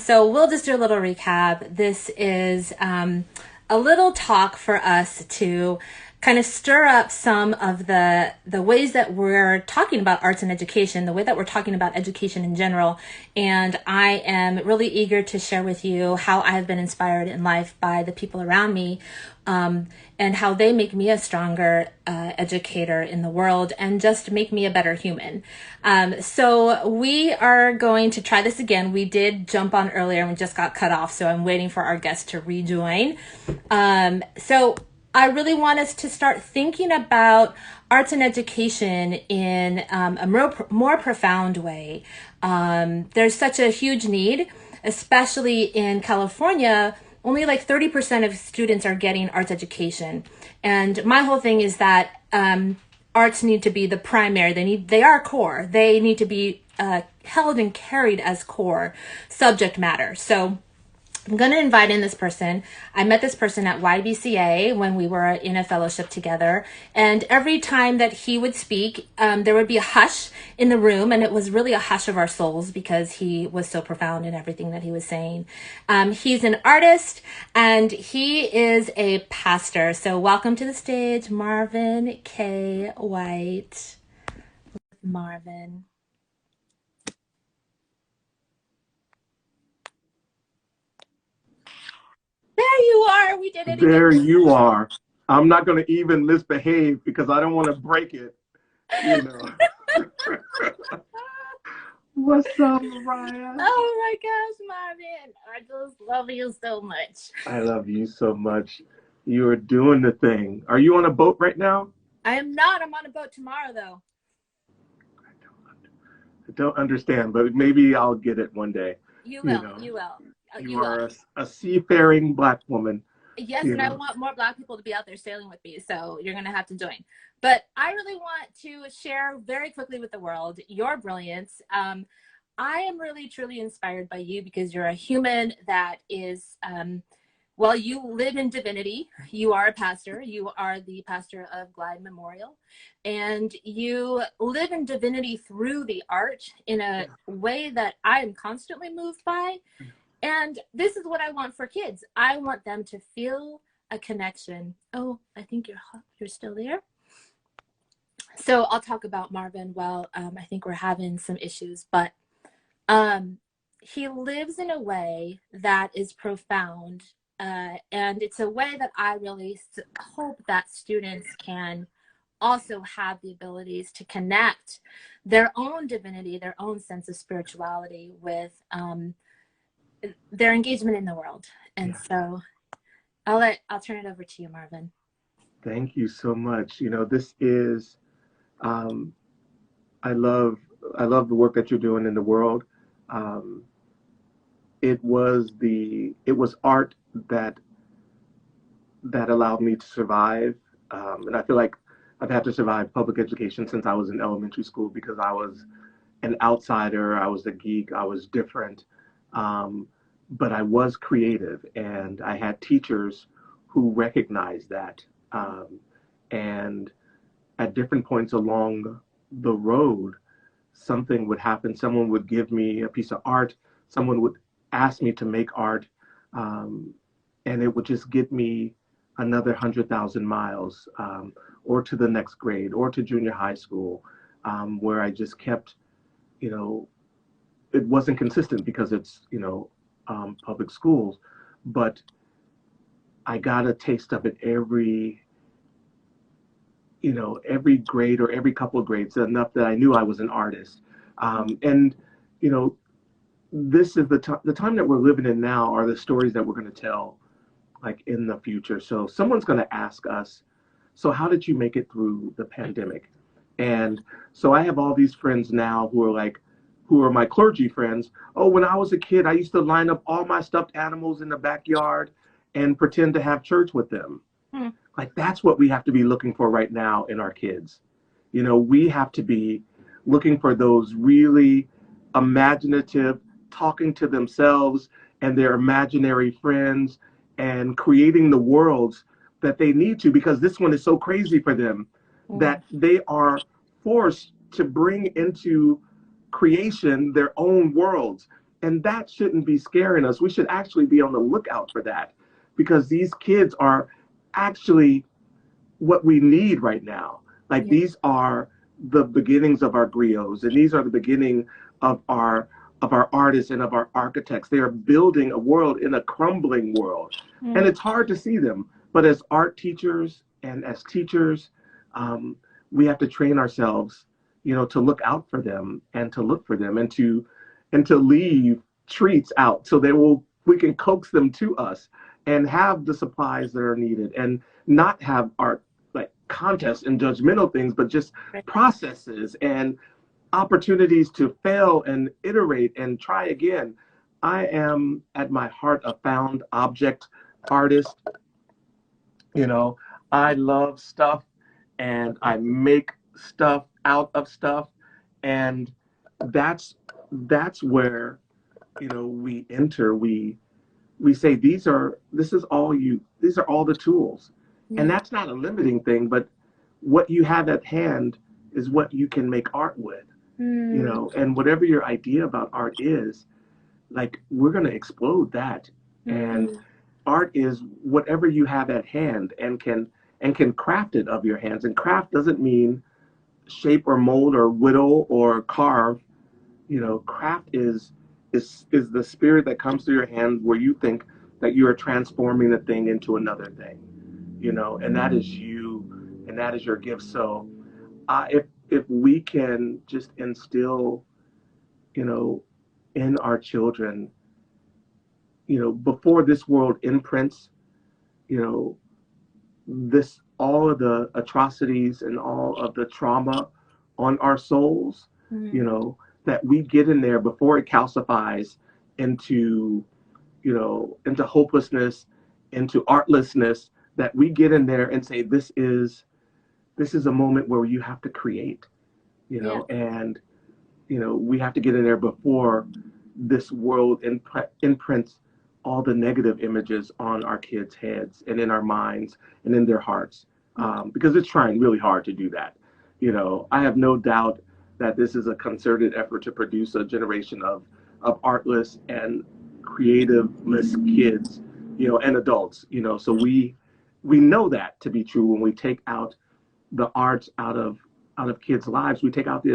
So we'll just do a little recap. This is a little talk for us to kind of stir up some of the ways that we're talking about arts and education, the way that we're talking about education in general. And I am really eager to share with you how I have been inspired in life by the people around me, and how they make me a stronger educator in the world and just make me a better human. So we are going to try this again. We did jump on earlier and we just got cut off, so I'm waiting for our guests to rejoin. So I really want us to start thinking about arts and education in a more profound way. There's such a huge need, especially in California. Only like 30% of students are getting arts education. And my whole thing is that arts need to be the primary. They are core. They need to be held and carried as core subject matter. So I'm going to invite in this person. I met this person at YBCA when we were in a fellowship together. And every time that he would speak, there would be a hush in the room. And it was really a hush of our souls because he was so profound in everything that he was saying. He's an artist and he is a pastor. So welcome to the stage, Marvin K White. Marvin. There you are. We did it again. There you are. I'm not going to even misbehave because I don't want to break it. You know. What's up, Mariah? Oh my gosh, Marvin. I just love you so much. I love you so much. You are doing the thing. Are you on a boat right now? I am not. I'm on a boat tomorrow, though. I don't understand, but maybe I'll get it one day. You will. You will. You are a seafaring Black woman. Yes, and I want more Black people to be out there sailing with me, so you're going to have to join. But I really want to share very quickly with the world your brilliance. I am really, truly inspired by you because you're a human that is, well, you live in divinity. You are a pastor. You are the pastor of Glide Memorial. And you live in divinity through the art in a way that I am constantly moved by. And this is what I want for kids. I want them to feel a connection. Oh, I think you're still there. So I'll talk about Marvin. Well, I think we're having some issues, but he lives in a way that is profound. And it's a way that I really hope that students can also have the abilities to connect their own divinity, their own sense of spirituality with their engagement in the world. And so I'll turn it over to you, Marvin. Thank you so much. You know, this is I love the work that you're doing in the world. It was art that allowed me to survive. And I feel like I've had to survive public education since I was in elementary school because I was an outsider, I was a geek, I was different. But I was creative and I had teachers who recognized that. And at different points along the road, something would happen. Someone would give me a piece of art. Someone would ask me to make art. And it would just get me another 100,000 miles, or to the next grade, or to junior high school, where I just kept, it wasn't consistent because it's, public schools, but I got a taste of it every grade or every couple of grades, enough that I knew I was an artist. And, this is the time that we're living in now are the stories that we're going to tell like in the future. So someone's going to ask us, so how did you make it through the pandemic? And so I have all these friends now who are my clergy friends. Oh, when I was a kid, I used to line up all my stuffed animals in the backyard and pretend to have church with them. Like that's what we have to be looking for right now in our kids. We have to be looking for those really imaginative, talking to themselves and their imaginary friends and creating the worlds that they need to, because this one is so crazy for them that they are forced to bring into creation their own worlds. And that shouldn't be scaring us. We should actually be on the lookout for that, because these kids are actually what we need right now. Like, Yeah. these are the beginnings of our griots, and these are the beginning of our artists and of our architects. They are building a world in a crumbling world, and Mm. it's hard to see them. But as art teachers and as teachers, um, we have to train ourselves, to look out for them and to look for them and to leave treats out so we can coax them to us and have the supplies that are needed, and not have art like contests and judgmental things, but just Right. processes and opportunities to fail and iterate and try again. I am at my heart a found object artist. You know, I love stuff and I make stuff out of stuff, and that's where, we enter. We say these are all the tools. And Yeah. that's not a limiting thing, but what you have at hand is what you can make art with, Mm. and whatever your idea about art is, like, we're going to explode that. And Mm. art is whatever you have at hand and can craft it of your hands. And craft doesn't mean shape or mold or whittle or carve. Craft is the spirit that comes through your hand, where you think that you are transforming the thing into another thing, and that is you, and that is your gift. So, if we can just instill, you know, in our children, before this world imprints, you know, this all of the atrocities and all of the trauma on our souls, you Mm. know, that we get in there before it calcifies into, into hopelessness, into artlessness, that we get in there and say, this is a moment where you have to create, Yeah. and we have to get in there before this world imprints all the negative images on our kids' heads and in our minds and in their hearts, because it's trying really hard to do that. I have no doubt that this is a concerted effort to produce a generation of artless and creativeless kids, and adults. So we know that to be true. When we take out the arts out of kids' lives, we take out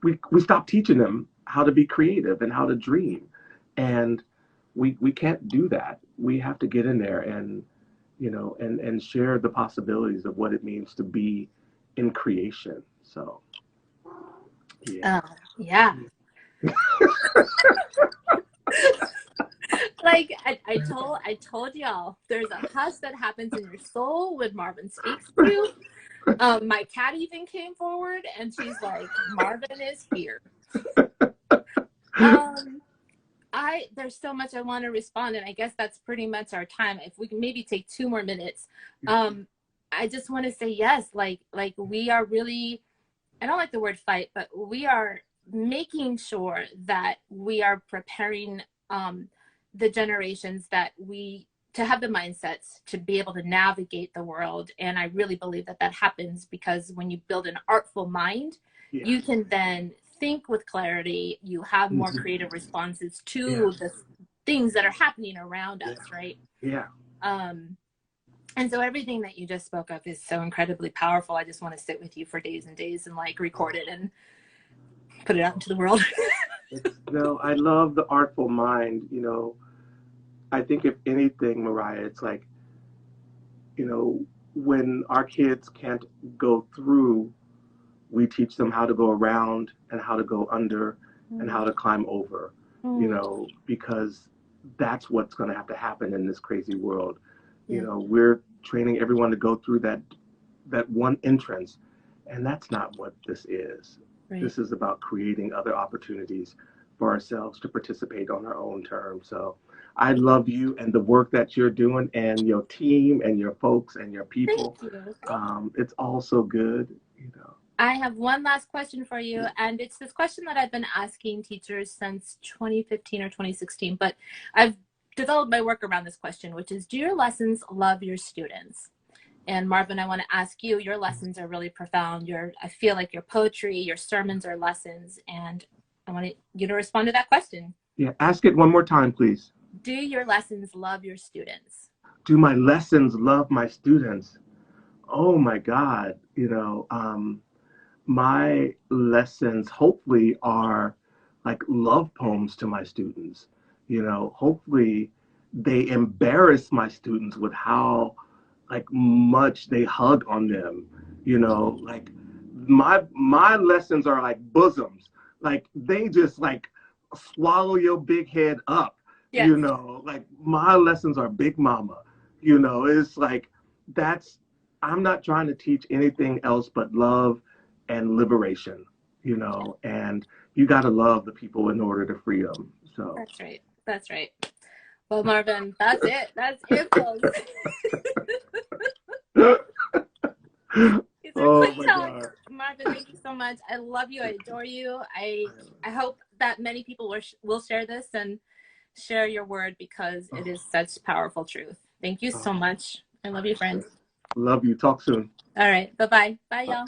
we stop teaching them how to be creative and how to dream, and we can't do that. We have to get in there and and share the possibilities of what it means to be in creation. So yeah. Yeah. Like I told y'all, there's a hush that happens in your soul when Marvin speaks to you. My cat even came forward and she's like, Marvin is here. Um, there's so much I want to respond, and I guess that's pretty much our time. If we can maybe take 2 more minutes. I just want to say yes, like we are really, I don't like the word fight, but we are making sure that we are preparing the generations that we to have the mindsets to be able to navigate the world. And I really believe that that happens because when you build an artful mind, Yeah. you can then think with clarity. You have more Mhm. creative responses Yeah. to the things that are happening around Yeah. us, right? Yeah. Um, and so everything that you just spoke of is so incredibly powerful. I just want to sit with you for days and days and like record it and put it out into the world. No, I love the artful mind. I think if anything, Mariah, it's like, when our kids can't go through, we teach them how to go around and how to go under and how to climb over, Mm. because that's what's going to have to happen in this crazy world. Yeah. We're training everyone to go through that one entrance, and that's not what this is. Right. This is about creating other opportunities for ourselves to participate on our own terms. So I love you and the work that you're doing, and your team and your folks and your Thank people. you. It's all so good. I have one last question for you, and it's this question that I've been asking teachers since 2015 or 2016, but I've developed my work around this question, which is, do your lessons love your students? And Marvin, I want to ask you, your lessons are really profound. I feel like your poetry, your sermons are lessons, and I want you to respond to that question. Yeah, ask it one more time, please. Do your lessons love your students? Do my lessons love my students? Oh my God, my lessons hopefully are like love poems to my students. Hopefully they embarrass my students with how like much they hug on them. Like my lessons are like bosoms. Like they just like swallow your big head up. Yes. Like my lessons are big mama. It's like that's I'm not trying to teach anything else but love and liberation, and you got to love the people in order to free them. So, That's right. That's right. Well, Marvin, that's it. That's it, folks. It's our oh quick my talk. God. Marvin, thank you so much. I love you. I adore you. I hope that many people will share this and share your word because it is such powerful truth. Thank you so much. I love you, friend. Love you. Talk soon. All right. Bye-bye. Bye, y'all.